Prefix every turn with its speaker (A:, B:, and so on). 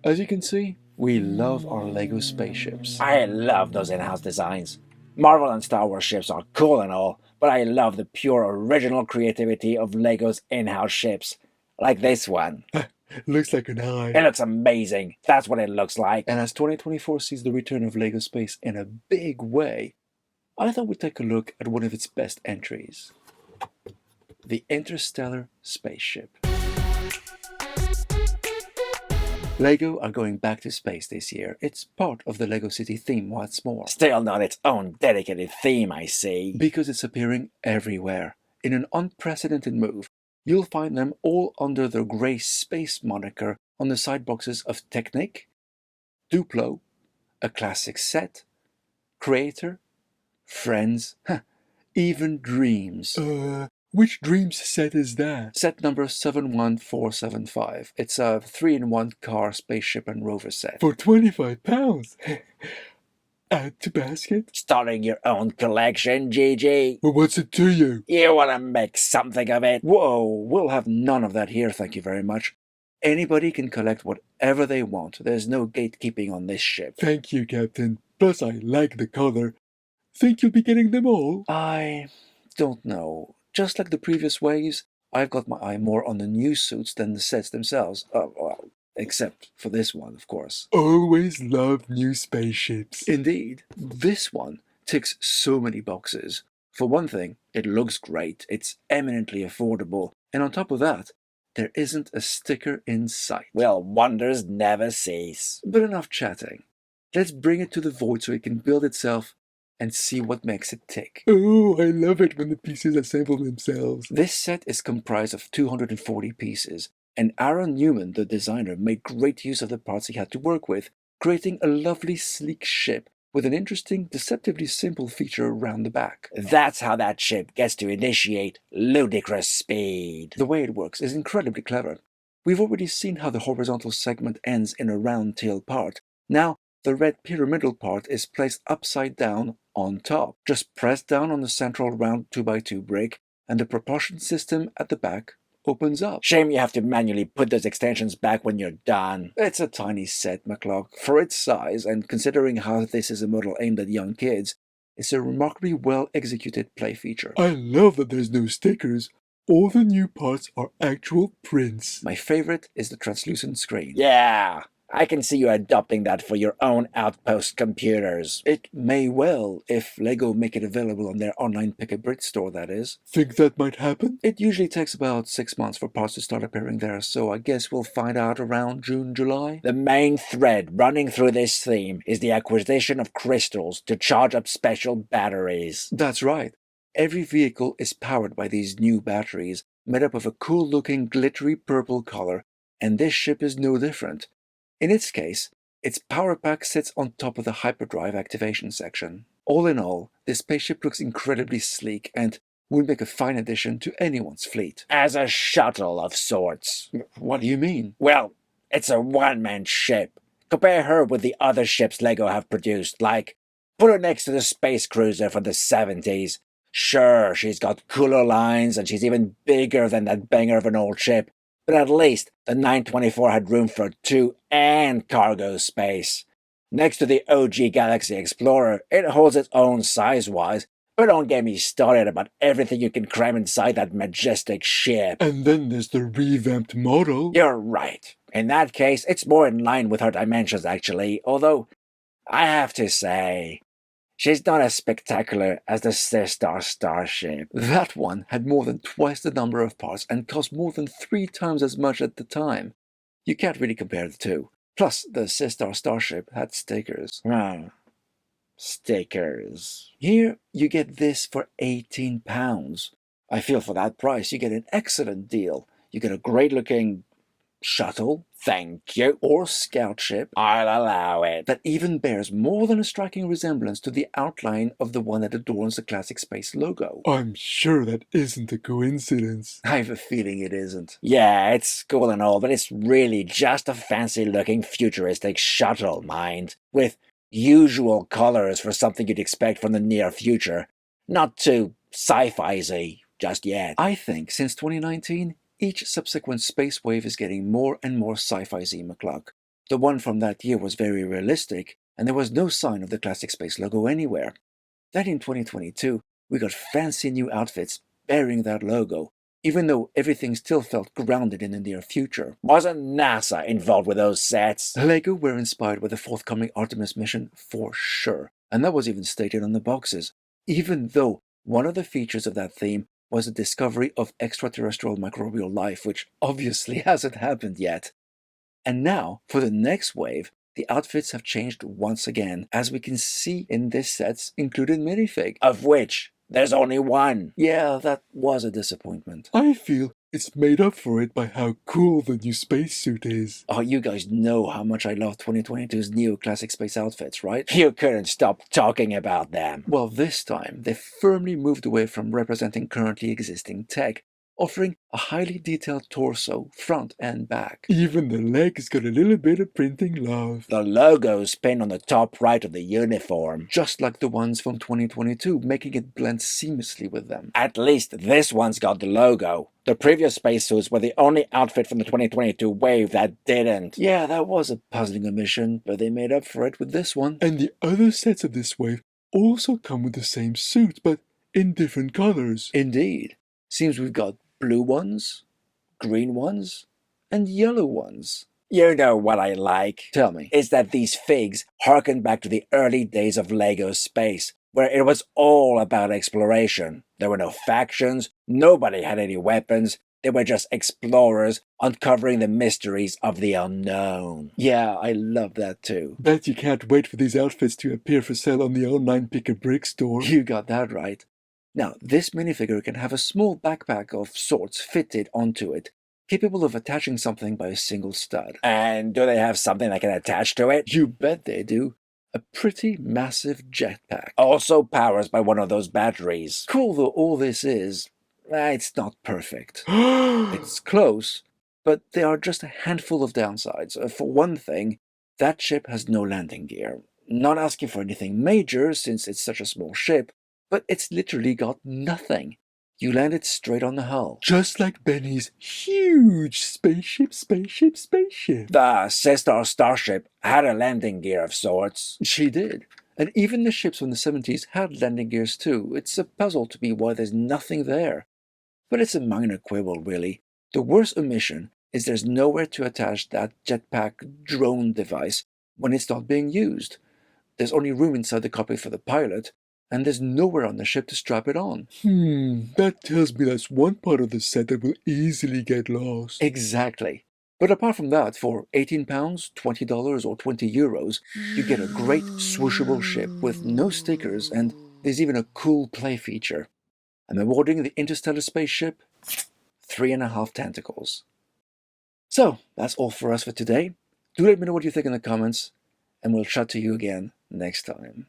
A: As you can see, we love our LEGO spaceships.
B: I love those in-house designs. Marvel and Star Wars ships are cool and all, but I love the pure original creativity of LEGO's in-house ships. Like this one.
A: Looks like an eye.
B: It looks amazing. That's what it looks like.
A: And as 2024 sees the return of LEGO Space in a big way, I thought we'd take a look at one of its best entries. The Interstellar Spaceship. LEGO are going back to space this year. It's part of the LEGO City theme, what's more.
B: Still not its own dedicated theme, I see.
A: Because it's appearing everywhere. In an unprecedented move, you'll find them all under the grey space moniker on the side boxes of Technic, Duplo, A Classic Set, Creator, Friends, even Dreams. Which Dreams set is that? Set number 71475. It's a 3-in-1 car, spaceship and rover set. For £25? Add to basket?
B: Starting your own collection, GG.
A: Well, what's it to you?
B: You want to make something of it?
A: Whoa, we'll have none of that here, thank you very much. Anybody can collect whatever they want. There's no gatekeeping on this ship. Thank you, Captain. Plus, I like the color. Think you'll be getting them all? I don't know. Just like the previous waves, I've got my eye more on the new suits than the sets themselves. Well, except for this one, of course. Always love new spaceships. Indeed. This one ticks so many boxes. For one thing, it looks great, it's eminently affordable, and on top of that, there isn't a sticker in sight.
B: Well, wonders never cease.
A: But enough chatting. Let's bring it to the void so it can build itself and see what makes it tick. Oh, I love it when the pieces assemble themselves. This set is comprised of 240 pieces, and Aaron Newman, the designer, made great use of the parts he had to work with, creating a lovely, sleek ship with an interesting, deceptively simple feature around the back.
B: That's how that ship gets to initiate ludicrous speed.
A: The way it works is incredibly clever. We've already seen how the horizontal segment ends in a round tail part. Now, the red pyramidal part is placed upside down on top. Just press down on the central round 2x2 brick, and the propulsion system at the back opens up.
B: Shame you have to manually put those extensions back when you're done.
A: It's a tiny set, McCluck. For its size, and considering how this is a model aimed at young kids, it's a remarkably well-executed play feature. I love that there's no stickers. All the new parts are actual prints. My favorite is the translucent screen.
B: Yeah, I can see you adopting that for your own outpost computers.
A: It may well, if LEGO make it available on their online Pick-a-Brit store, that is. Think that might happen? It usually takes about 6 months for parts to start appearing there, so I guess we'll find out around June, July.
B: The main thread running through this theme is the acquisition of crystals to charge up special batteries.
A: That's right. Every vehicle is powered by these new batteries, made up of a cool-looking glittery purple color, and this ship is no different. In its case, its power pack sits on top of the hyperdrive activation section. All in all, this spaceship looks incredibly sleek and would make a fine addition to anyone's fleet.
B: As a shuttle of sorts.
A: What do you mean?
B: Well, it's a one-man ship. Compare her with the other ships LEGO have produced, like, put her next to the space cruiser from the 70s. Sure, she's got cooler lines and she's even bigger than that banger of an old ship, but at least the 924 had room for 2 and cargo space. Next to the OG Galaxy Explorer, it holds its own size-wise, but don't get me started about everything you can cram inside that majestic ship.
A: And then there's the revamped model.
B: You're right. In that case, it's more in line with her dimensions, actually, although I have to say, she's not as spectacular as the Star Starship.
A: That one had more than twice the number of parts and cost more than 3 times as much at the time. You can't really compare the two. Plus, the Star Starship had stickers.
B: Stickers.
A: Here, you get this for £18. I feel for that price, you get an excellent deal. You get a great-looking shuttle,
B: Thank you.
A: or scout ship
B: I'll allow it.
A: that even bears more than a striking resemblance to the outline of the one that adorns the Classic Space logo. I'm sure that isn't a coincidence. I have a feeling it isn't.
B: Yeah, it's cool and all, but it's really just a fancy-looking futuristic shuttle, mind, with usual colors for something you'd expect from the near future. Not too sci-fi-y just yet.
A: I think since 2019, each subsequent space wave is getting more and more sci-fi-y, McCluck. The one from that year was very realistic, and there was no sign of the classic space logo anywhere. Then in 2022, we got fancy new outfits bearing that logo, even though everything still felt grounded in the near future.
B: Wasn't NASA involved with those sets?
A: LEGO were inspired with the forthcoming Artemis mission for sure, and that was even stated on the boxes, even though one of the features of that theme was the discovery of extraterrestrial microbial life, which obviously hasn't happened yet. And now, for the next wave, the outfits have changed once again, as we can see in this set's included minifig.
B: Of which there's only one.
A: Yeah, that was a disappointment.
C: I feel it's made up for it by how cool the new spacesuit is.
A: Oh, you guys know how much I love 2022's neo-classic space outfits, right?
B: You couldn't stop talking about them.
A: Well, this time, they firmly moved away from representing currently existing tech, offering a highly detailed torso, front and back.
C: Even the legs got a little bit of printing love.
B: The logo's pinned on the top right of the uniform.
A: Just like the ones from 2022, making it blend seamlessly with them.
B: At least this one's got the logo. The previous spacesuits were the only outfit from the 2022 wave that didn't.
A: Yeah, that was a puzzling omission, but they made up for it with this one.
C: And the other sets of this wave also come with the same suit, but in different colors.
A: Indeed. Seems we've got blue ones, green ones, and yellow ones.
B: You know what I like?
A: Tell me.
B: Is that these figs harken back to the early days of LEGO Space, where it was all about exploration. There were no factions, nobody had any weapons, they were just explorers uncovering the mysteries of the unknown.
A: Yeah, I love that too.
C: Bet you can't wait for these outfits to appear for sale on the online Pick-a-Brick store.
A: You got that right. Now, this minifigure can have a small backpack of sorts fitted onto it, capable of attaching something by a single stud.
B: And do they have something that can attach to it?
A: You bet they do. A pretty massive jetpack.
B: Also powers by one of those batteries.
A: Cool though all this is, it's not perfect. It's close, but there are just a handful of downsides. For one thing, that ship has no landing gear. Not asking for anything major since it's such a small ship, but it's literally got nothing. You land it straight on the hull.
C: Just like Benny's huge spaceship.
B: The sister starship had a landing gear of sorts.
A: She did. And even the ships from the 70s had landing gears too. It's a puzzle to me why there's nothing there. But it's a minor quibble, really. The worst omission is there's nowhere to attach that jetpack drone device when it's not being used. There's only room inside the cockpit for the pilot, and there's nowhere on the ship to strap it on.
C: That tells me that's one part of the set that will easily get lost.
A: Exactly. But apart from that, for £18, $20 or €20, you get a great swooshable ship with no stickers, and there's even a cool play feature. I'm awarding the Interstellar Spaceship 3.5 tentacles. So, that's all for us for today. Do let me know what you think in the comments, and we'll chat to you again next time.